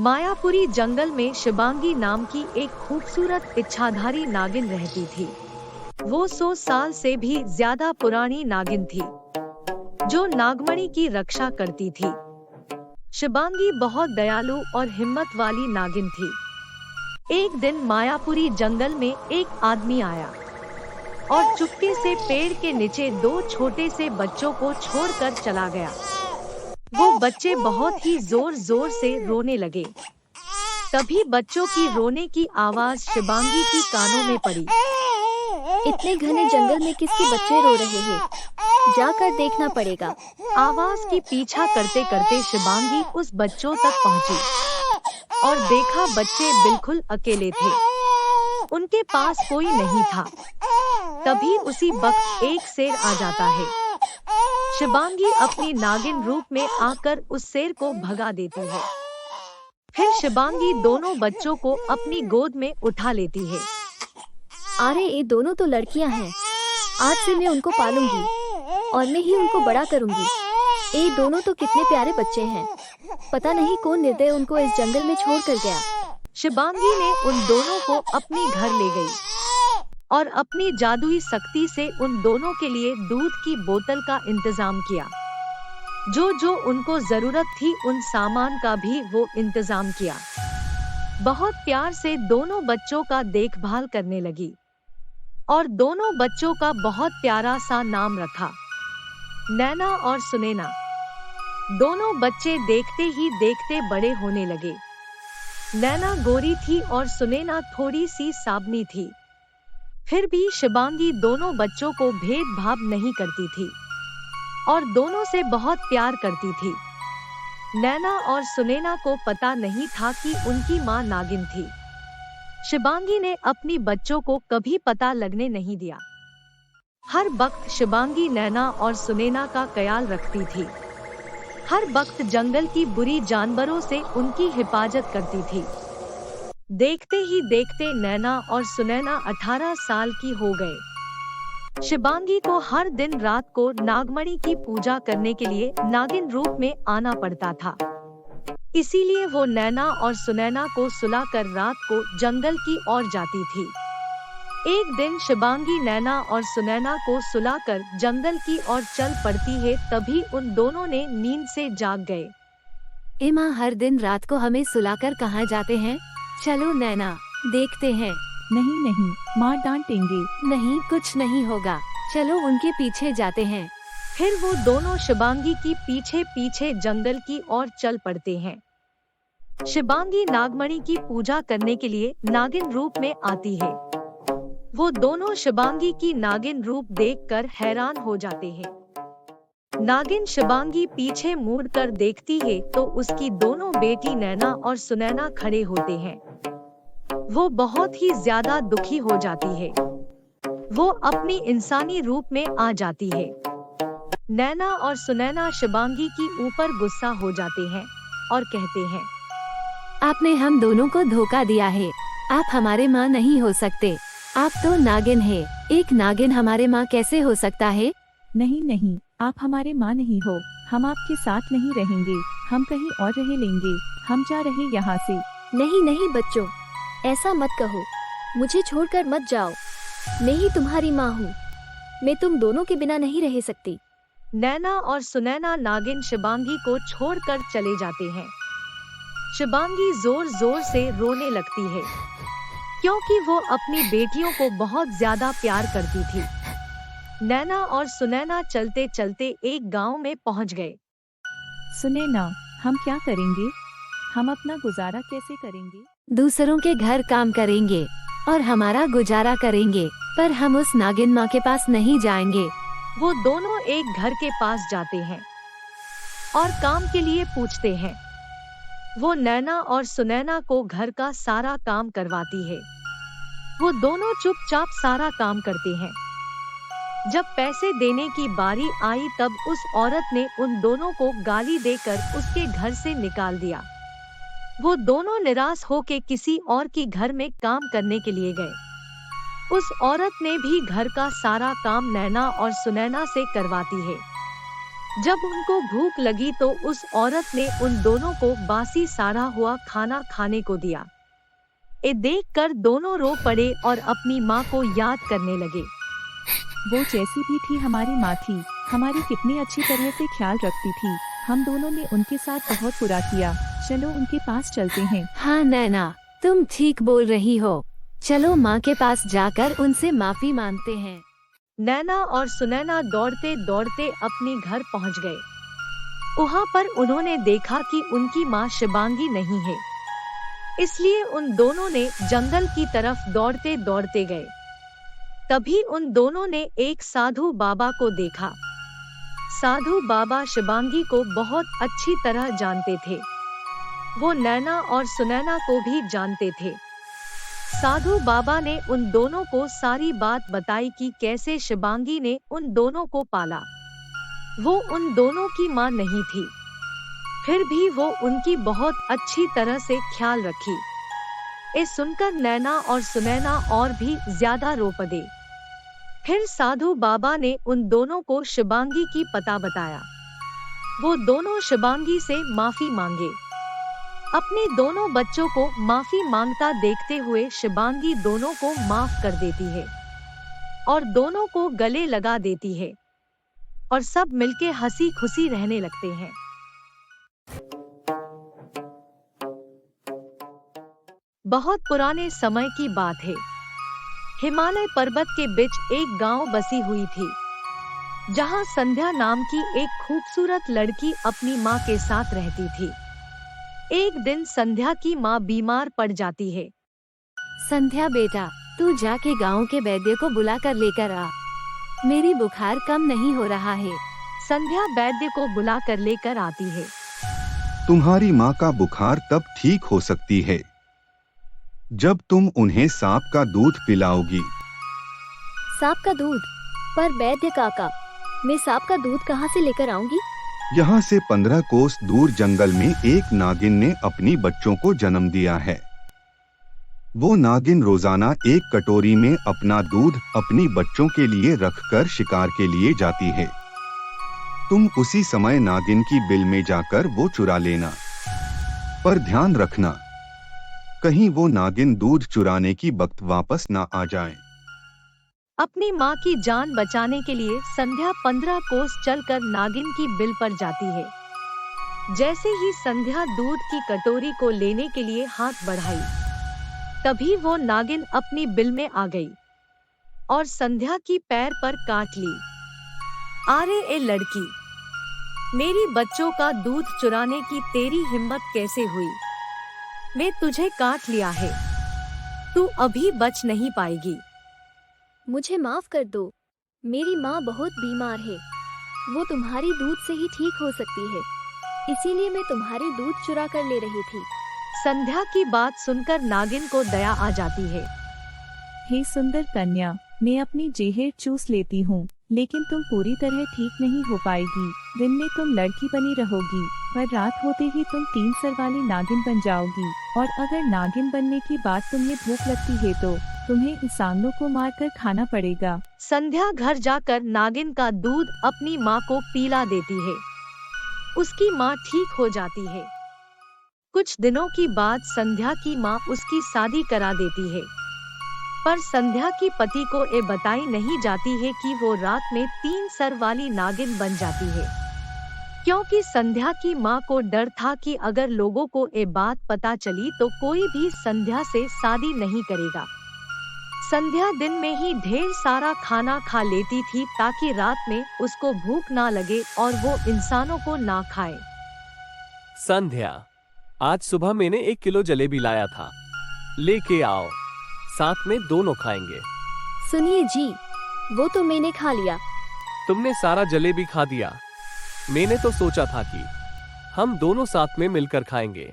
मायापुरी जंगल में शिबांगी नाम की एक खूबसूरत इच्छाधारी नागिन रहती थी। वो 100 साल से भी ज्यादा पुरानी नागिन थी, जो नागमणि की रक्षा करती थी। शिबांगी बहुत दयालु और हिम्मत वाली नागिन थी। एक दिन मायापुरी जंगल में एक आदमी आया और चुपके से पेड़ के नीचे 2 छोटे से बच्चों को छोड़कर चला गया। वो बच्चे बहुत ही जोर जोर से रोने लगे। तभी बच्चों की रोने की आवाज शिबांगी की कानों में पड़ी। इतने घने जंगल में किसके बच्चे रो रहे हैं? जाकर देखना पड़ेगा। आवाज की पीछा करते करते शिबांगी उस बच्चों तक पहुंची और देखा बच्चे बिल्कुल अकेले थे। उनके पास कोई नहीं था। तभी उसी वक्त एक शेर आ जाता है। शिबांगी अपनी नागिन रूप में आकर उस शेर को भगा देती है। फिर शिबांगी दोनों बच्चों को अपनी गोद में उठा लेती है। अरे ये दोनों तो लड़कियां हैं। आज से मैं उनको पालूंगी और मैं ही उनको बड़ा करूंगी। ये दोनों तो कितने प्यारे बच्चे हैं। पता नहीं कौन निर्दय उनको इस जंगल में छोड़ कर गया। शिबांगी ने उन दोनों को अपने घर ले गई और अपनी जादुई शक्ति से उन दोनों के लिए दूध की बोतल का इंतजाम किया। जो उनको जरूरत थी उन सामान का भी वो इंतजाम किया। बहुत प्यार से दोनों बच्चों का देखभाल करने लगी और दोनों बच्चों का बहुत प्यारा सा नाम रखा, नैना और सुनैना। दोनों बच्चे देखते ही देखते बड़े होने लगे। नैना गोरी थी और सुनैना थोड़ी सी साबनी थी। फिर भी शिबांगी दोनों बच्चों को भेदभाव नहीं करती थी और दोनों से बहुत प्यार करती थी। नैना और सुनैना को पता नहीं था कि उनकी मां नागिन थी। शिबांगी ने अपनी बच्चों को कभी पता लगने नहीं दिया। हर वक्त शिबांगी नैना और सुनैना का ख्याल रखती थी। हर वक्त जंगल की बुरी जानवरों से उनकी हिफाजत करती थी। देखते ही देखते नैना और सुनैना 18 साल की हो गए। शिबांगी को हर दिन रात को नागमणि की पूजा करने के लिए नागिन रूप में आना पड़ता था। इसीलिए वो नैना और सुनैना को सुलाकर रात को जंगल की ओर जाती थी। एक दिन शिबांगी नैना और सुनैना को सुलाकर जंगल की ओर चल पड़ती है। तभी उन दोनों ने नींद से जाग गए। ए माँ, हर दिन रात को हमें सुलाकर कहाँ जाते हैं? चलो नैना, देखते हैं। नहीं नहीं, माँ डांटेंगे। नहीं, कुछ नहीं होगा। चलो उनके पीछे जाते हैं। फिर वो दोनों शिबांगी की पीछे पीछे जंगल की ओर चल पड़ते हैं। शिबांगी नागमणि की पूजा करने के लिए नागिन रूप में आती है। वो दोनों शिबांगी की नागिन रूप देखकर हैरान हो जाते हैं। नागिन शिबांगी पीछे मुड़कर देखती है तो उसकी दोनों बेटी नैना और सुनैना खड़े होते हैं। वो बहुत ही ज्यादा दुखी हो जाती है। वो अपनी इंसानी रूप में आ जाती है। नैना और सुनैना शिबांगी की ऊपर गुस्सा हो जाते हैं और कहते हैं, आपने हम दोनों को धोखा दिया है। आप हमारे माँ नहीं हो सकते। आप तो नागिन है। एक नागिन हमारे माँ कैसे हो सकता है? नहीं नहीं, आप हमारे माँ नहीं हो। हम आपके साथ नहीं रहेंगे। हम कहीं और रह लेंगे। हम जा रहे यहाँ से। नहीं नहीं बच्चों, ऐसा मत कहो। मुझे छोड़कर मत जाओ। मैं ही तुम्हारी माँ हूँ। मैं तुम दोनों के बिना नहीं रह सकती। नैना और सुनैना नागिन शिबांगी को छोड़कर चले जाते हैं। शिबांगी जोर जोर से रोने लगती है क्योंकि वो अपनी बेटियों को बहुत ज्यादा प्यार करती थी। नैना और सुनैना चलते चलते एक गांव में पहुंच गए। सुनैना, हम क्या करेंगे? हम अपना गुजारा कैसे करेंगे? दूसरों के घर काम करेंगे और हमारा गुजारा करेंगे, पर हम उस नागिन माँ के पास नहीं जाएंगे। वो दोनों एक घर के पास जाते हैं और काम के लिए पूछते हैं। वो नैना और सुनैना को घर का सारा काम करवाती है। वो दोनों चुपचाप सारा काम करते हैं। जब पैसे देने की बारी आई तब उस औरत ने उन दोनों को गाली देकर उसके घर से निकाल दिया। वो दोनों निराश होकर किसी और की घर में काम करने के लिए गए। उस औरत ने भी घर का सारा काम नैना और सुनैना से करवाती है। जब उनको भूख लगी तो उस औरत ने उन दोनों को बासी साड़ा हुआ खाना खाने को दिया। ये देखकर दोनों रो पड़े और अपनी माँ को याद करने लगे। वो जैसी भी थी हमारी माँ थी, हमारी कितनी अच्छी तरह से ख्याल रखती थी। हम दोनों ने उनके साथ बहुत बुरा किया, चलो उनके पास चलते हैं। हाँ नैना, तुम ठीक बोल रही हो, चलो माँ के पास जाकर उनसे माफी मांगते हैं। नैना और सुनैना दौड़ते दौड़ते अपने घर पहुंच गए। वहां पर उन्होंने देखा कि उनकी माँ शिबांगी नहीं है, इसलिए उन दोनों ने जंगल की तरफ दौड़ते दौड़ते गए। तभी उन दोनों ने एक साधु बाबा को देखा। साधु बाबा शिबांगी को बहुत अच्छी तरह जानते थे। वो नैना और सुनैना को भी जानते थे। साधु बाबा ने उन दोनों को सारी बात बताई कि कैसे शिबांगी ने उन दोनों को पाला। वो उन दोनों की माँ नहीं थी, फिर भी वो उनकी बहुत अच्छी तरह से ख्याल रखी। ये सुनकर नैना और सुनैना और भी ज्यादा रो पड़े। फिर साधु बाबा ने उन दोनों को शिबांगी की पता बताया। वो दोनों शिबांगी से माफी मांगे। अपने दोनों बच्चों को माफी मांगता देखते हुए शिबांगी दोनों को माफ कर देती है और दोनों को गले लगा देती है और सब मिलके हंसी खुशी रहने लगते हैं। बहुत पुराने समय की बात है। हिमालय पर्वत के बीच एक गांव बसी हुई थी, जहां संध्या नाम की एक खूबसूरत लड़की अपनी माँ के साथ रहती थी। एक दिन संध्या की माँ बीमार पड़ जाती है। संध्या बेटा, तू जाके गांव के वैद्य को बुला कर लेकर आ, मेरी बुखार कम नहीं हो रहा है। संध्या वैद्य को बुला कर लेकर आती है। तुम्हारी माँ का बुखार तब ठीक हो सकती है जब तुम उन्हें सांप का दूध पिलाओगी। सांप का दूध? पर वैद्य काका, मैं सांप का दूध कहाँ से लेकर आऊंगी? यहाँ से 15 कोस दूर जंगल में एक नागिन ने अपनी बच्चों को जन्म दिया है। वो नागिन रोजाना एक कटोरी में अपना दूध अपनी बच्चों के लिए रखकर शिकार के लिए जाती है। तुम उसी समय नागिन की बिल में जाकर वो चुरा लेना, पर ध्यान रखना कहीं वो नागिन दूध चुराने की वक्त वापस ना आ जाए। अपनी माँ की जान बचाने के लिए संध्या 15 कोस चलकर नागिन की बिल पर जाती है। जैसे ही संध्या दूध की कटोरी को लेने के लिए हाथ बढ़ाई, तभी वो नागिन अपनी बिल में आ गई और संध्या की पैर पर काट ली। अरे ए लड़की, मेरी बच्चों का दूध चुराने की तेरी हिम्मत कैसे हुई? मैं तुझे काट लिया है, तू अभी बच नहीं पाएगी। मुझे माफ कर दो, मेरी माँ बहुत बीमार है, वो तुम्हारी दूध से ही ठीक हो सकती है, इसीलिए मैं तुम्हारी दूध चुरा कर ले रही थी। संध्या की बात सुनकर नागिन को दया आ जाती है। हे सुंदर कन्या, मैं अपनी जेहर चूस लेती हूँ, लेकिन तुम पूरी तरह ठीक नहीं हो पाएगी। दिन में तुम लड़की बनी रहोगी, पर रात होते ही तुम 3 सर वाली नागिन बन जाओगी। और अगर नागिन बनने के बाद तुम्हें भूख लगती है तो तुम्हें इंसानों को मारकर खाना पड़ेगा। संध्या घर जाकर नागिन का दूध अपनी माँ को पिला देती है। उसकी माँ ठीक हो जाती है। कुछ दिनों की बाद संध्या की माँ उसकी शादी करा देती है, पर संध्या की पति को ये बताई नहीं जाती है कि वो रात में 3 सर वाली नागिन बन जाती है, क्योंकि संध्या की माँ को डर था कि अगर लोगों को ये बात पता चली तो कोई भी संध्या से शादी नहीं करेगा। संध्या दिन में ही ढेर सारा खाना खा लेती थी ताकि रात में उसको भूख ना लगे और वो इंसानों को ना खाए। संध्या, आज सुबह मैंने 1 किलो जलेबी लाया था, लेके आओ, साथ में दोनों खाएंगे। सुनिए जी, वो तो मैंने खा लिया। तुमने सारा जलेबी खा दिया। मैंने तो सोचा था कि हम दोनों साथ में मिलकर खाएंगे।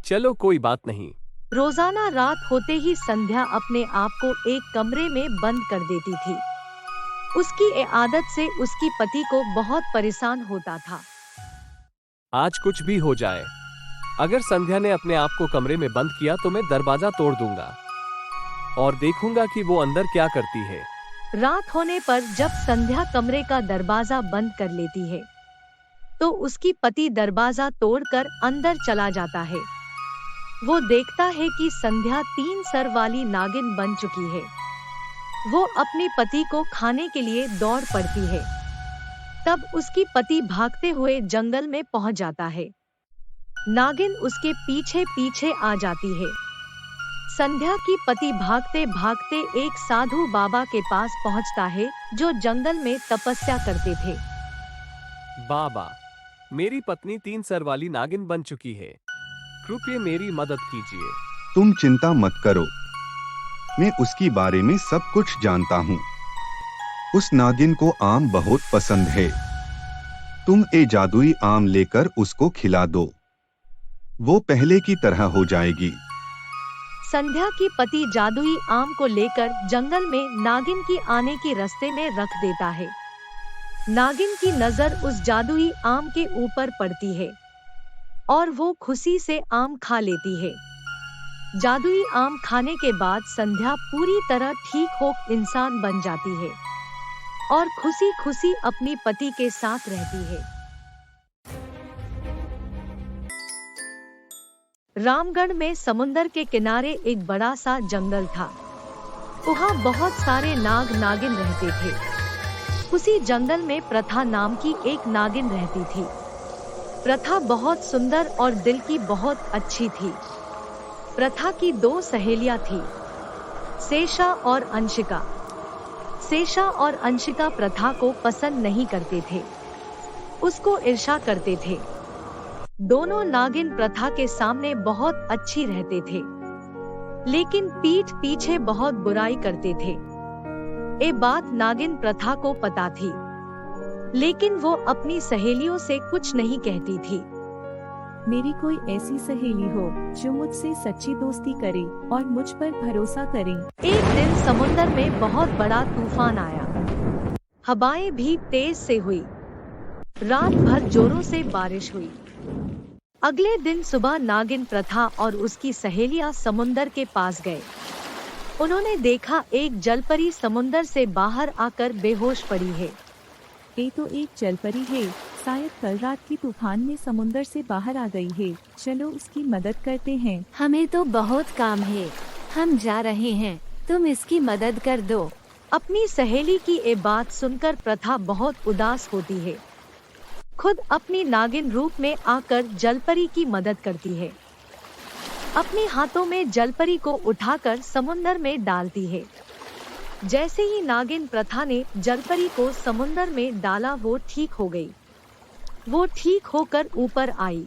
चलो कोई बात नहीं। रोजाना रात होते ही संध्या अपने आप को एक कमरे में बंद कर देती थी। उसकी ये आदत से उसकी पति को बहुत परेशान होता था। आज कुछ भी हो जाए, अगर संध्या ने अपने आप को कमरे में बंद किया तो मैं दरवाजा तोड़ दूंगा और देखूंगा कि वो अंदर क्या करती है। रात होने पर जब संध्या कमरे का दरवाजा बंद कर लेती है, तो उसकी पति दरवाजा तोड़कर अंदर चला जाता है। वो देखता है कि संध्या 3 सर वाली नागिन बन चुकी है। वो अपने पति को खाने के लिए दौड़ पड़ती है। तब उसकी पति भागते हुए जंगल में पहुंच जाता है। नागिन उसके पीछे पीछे आ जाती है। संध्या की पति भागते भागते एक साधु बाबा के पास पहुंचता है जो जंगल में तपस्या करते थे। बाबा, मेरी पत्नी 3 सर वाली नागिन बन चुकी है, कृपया मेरी मदद कीजिए। तुम चिंता मत करो, मैं उसकी बारे में सब कुछ जानता हूँ। उस नागिन को आम बहुत पसंद है। तुम ये जादुई आम लेकर उसको खिला दो, वो पहले की तरह हो जाएगी। संध्या की पति जादुई आम को लेकर जंगल में नागिन की आने के रास्ते में रख देता है। नागिन की नजर उस जादुई आम के ऊपर पड़ती है और वो खुशी से आम खा लेती है। जादुई आम खाने के बाद संध्या पूरी तरह ठीक हो इंसान बन जाती है और खुशी खुशी अपनी पति के साथ रहती है। रामगढ़ में समुंदर के किनारे एक बड़ा सा जंगल था। वहाँ बहुत सारे नाग नागिन रहते थे। उसी जंगल में प्रथा नाम की एक नागिन रहती थी। प्रथा बहुत सुंदर और दिल की बहुत अच्छी थी। प्रथा की 2 सहेलियां थी, सेशा और अंशिका। सेशा और अंशिका प्रथा को पसंद नहीं करते थे, उसको ईर्ष्या करते थे। दोनों नागिन प्रथा के सामने बहुत अच्छी रहते थे, लेकिन पीठ पीछे बहुत बुराई करते थे। ये बात नागिन प्रथा को पता थी, लेकिन वो अपनी सहेलियों से कुछ नहीं कहती थी। मेरी कोई ऐसी सहेली हो जो मुझसे सच्ची दोस्ती करे और मुझ पर भरोसा करे। एक दिन समुंदर में बहुत बड़ा तूफान आया। हवाएं भी तेज से हुई। रात भर जोरों से बारिश हुई। अगले दिन सुबह नागिन प्रथा और उसकी सहेलियां समुंदर के पास गए। उन्होंने देखा एक जलपरी समुंदर से बाहर आकर बेहोश पड़ी है। ये तो एक जलपरी है, शायद कल रात की तूफान में समुंदर से बाहर आ गई है। चलो उसकी मदद करते हैं। हमें तो बहुत काम है, हम जा रहे हैं, तुम इसकी मदद कर दो। अपनी सहेली की ये बात सुनकर प्रथा बहुत उदास होती है। खुद अपनी नागिन रूप में आकर जलपरी की मदद करती है। अपने हाथों में जलपरी को उठाकर समुंदर में डालती है। जैसे ही नागिन प्रथा ने जलपरी को समुंदर में डाला वो ठीक हो गई। वो ठीक होकर ऊपर आई।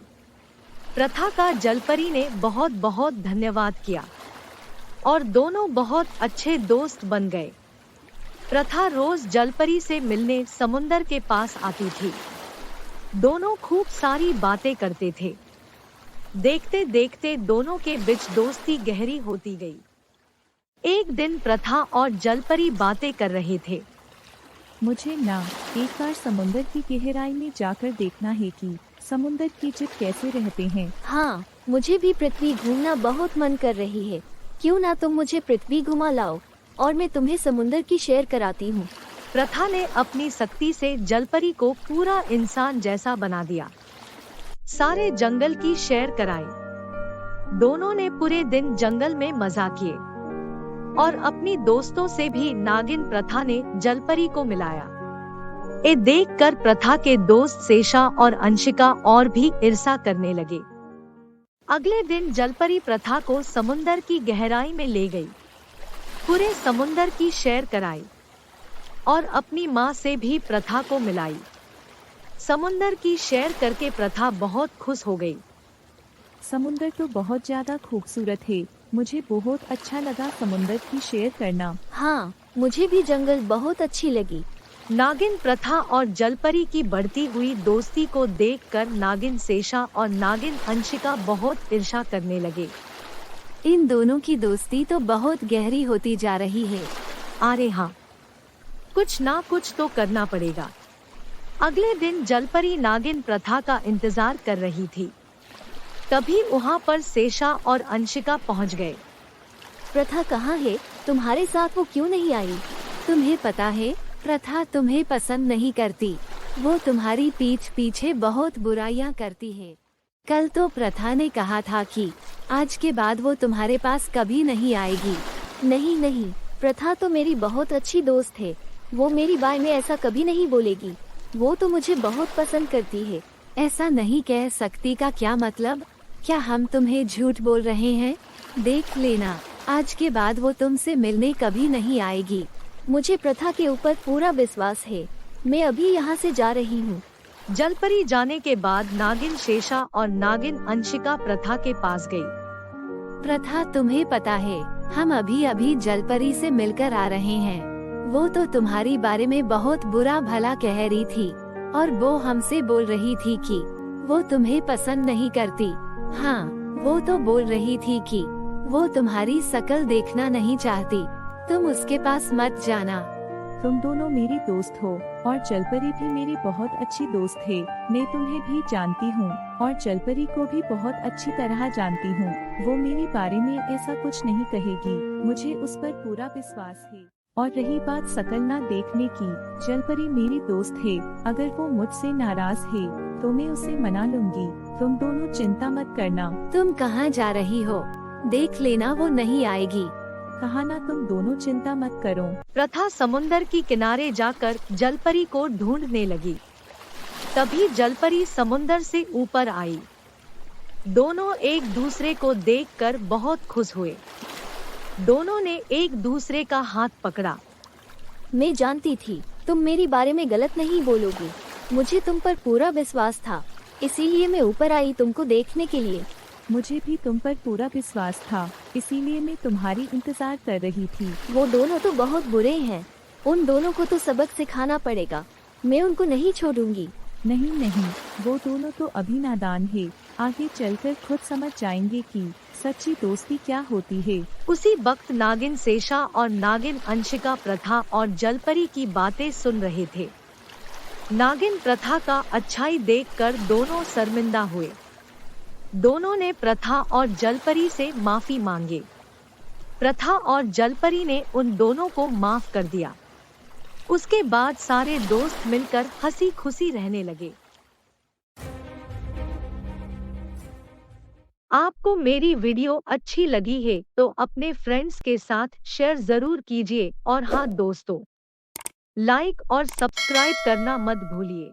प्रथा का जलपरी ने बहुत बहुत धन्यवाद किया और दोनों बहुत अच्छे दोस्त बन गए। प्रथा रोज जलपरी से मिलने समुंदर के पास आती थी। दोनों खूब सारी बातें करते थे। देखते देखते दोनों के बीच दोस्ती गहरी होती गई। एक दिन प्रथा और जलपरी बातें कर रहे थे। मुझे ना एक बार समुंदर की गहराई में जाकर देखना है कि समुंदर के जीव कैसे रहते हैं। हाँ, मुझे भी पृथ्वी घूमना बहुत मन कर रही है। क्यों ना तुम मुझे पृथ्वी घुमा लाओ और मैं तुम्हें समुंदर की सैर कराती हूँ। प्रथा ने अपनी शक्ति से जलपरी को पूरा इंसान जैसा बना दिया। सारे जंगल की सैर कराई। दोनों ने पूरे दिन जंगल में मजा किए और अपनी दोस्तों से भी नागिन प्रथा ने जलपरी को मिलाया। ये देखकर प्रथा के दोस्त सेशा और अंशिका और भी ईर्ष्या करने लगे। अगले दिन जलपरी प्रथा को समुंदर की गहराई में ले गई। पूरे समुंदर की सैर कराई और अपनी माँ से भी प्रथा को मिलाई। समुंदर की सैर करके प्रथा बहुत खुश हो गई। समुंदर तो बहुत ज्यादा खूबसूरत है, मुझे बहुत अच्छा लगा समुंदर की सैर करना। हाँ, मुझे भी जंगल बहुत अच्छी लगी। नागिन प्रथा और जलपरी की बढ़ती हुई दोस्ती को देखकर नागिन सेशा और नागिन अंशिका बहुत ईर्ष्या करने लगे। इन दोनों की दोस्ती तो बहुत गहरी होती जा रही है। अरे हाँ, कुछ ना कुछ तो करना पड़ेगा। अगले दिन जलपरी नागिन प्रथा का इंतजार कर रही थी। तभी वहाँ पर सेशा और अंशिका पहुँच गए। प्रथा कहाँ है? तुम्हारे साथ वो क्यों नहीं आई? तुम्हें पता है प्रथा तुम्हें पसंद नहीं करती। वो तुम्हारी पीठ पीछे बहुत बुराइयां करती है। कल तो प्रथा ने कहा था कि आज के बाद वो तुम्हारे पास कभी नहीं आएगी। नहीं नहीं, प्रथा तो मेरी बहुत अच्छी दोस्त है। वो मेरी बारे में ऐसा कभी नहीं बोलेगी। वो तो मुझे बहुत पसंद करती है। ऐसा नहीं कह सकती का क्या मतलब? क्या हम तुम्हें झूठ बोल रहे हैं? देख लेना, आज के बाद वो तुमसे मिलने कभी नहीं आएगी। मुझे प्रथा के ऊपर पूरा विश्वास है। मैं अभी यहाँ से जा रही हूँ। जलपरी जाने के बाद नागिन शेषा और नागिन अंशिका प्रथा के पास गई। प्रथा, तुम्हें पता है हम अभी अभी जलपरी से मिलकर आ रहे हैं। वो तो तुम्हारी बारे में बहुत बुरा भला कह रही थी और वो हमसे बोल रही थी कि वो तुम्हें पसंद नहीं करती। हाँ, वो तो बोल रही थी कि वो तुम्हारी शकल देखना नहीं चाहती। तुम उसके पास मत जाना। तुम दोनों मेरी दोस्त हो और जलपरी भी मेरी बहुत अच्छी दोस्त है। मैं तुम्हें भी जानती हूँ और जलपरी को भी बहुत अच्छी तरह जानती हूँ। वो मेरे बारे में ऐसा कुछ नहीं कहेगी। मुझे उस पर पूरा विश्वास है। और रही बात शकल ना देखने की, जलपरी मेरी दोस्त है। अगर वो मुझसे नाराज है तो मैं उसे मना लूंगी। तुम दोनों चिंता मत करना। तुम कहाँ जा रही हो? देख लेना, वो नहीं आएगी। कहा ना, तुम दोनों चिंता मत करो। प्रथा समुंदर की किनारे जाकर जलपरी को ढूंढने लगी। तभी जलपरी समुंदर से ऊपर आई। दोनों एक दूसरे को देखकर बहुत खुश हुए। दोनों ने एक दूसरे का हाथ पकड़ा। मैं जानती थी तुम मेरी बारे में गलत नहीं बोलोगी। मुझे तुम पर पूरा विश्वास था, इसीलिए मैं ऊपर आई तुमको देखने के लिए। मुझे भी तुम पर पूरा विश्वास था, इसीलिए मैं तुम्हारी इंतजार कर रही थी। वो दोनों तो बहुत बुरे हैं। उन दोनों को तो सबक सिखाना पड़ेगा। मैं उनको नहीं छोड़ूंगी। नहीं नहीं, वो दोनों तो अभी नादान है। आगे चलकर खुद समझ जाएंगे कि सच्ची दोस्ती क्या होती है। उसी वक्त नागिन शेषा और नागिन अंशिका प्रथा और जलपरी की बातें सुन रहे थे। नागिन प्रथा का अच्छाई देखकर दोनों शर्मिंदा हुए। दोनों ने प्रथा और जलपरी से माफी मांगी। प्रथा और जलपरी ने उन दोनों को माफ कर दिया। उसके बाद सारे दोस्त मिलकर हंसी खुशी रहने लगे। आपको मेरी वीडियो अच्छी लगी है तो अपने फ्रेंड्स के साथ शेयर जरूर कीजिए और हाँ दोस्तों, लाइक और सब्सक्राइब करना मत भूलिए।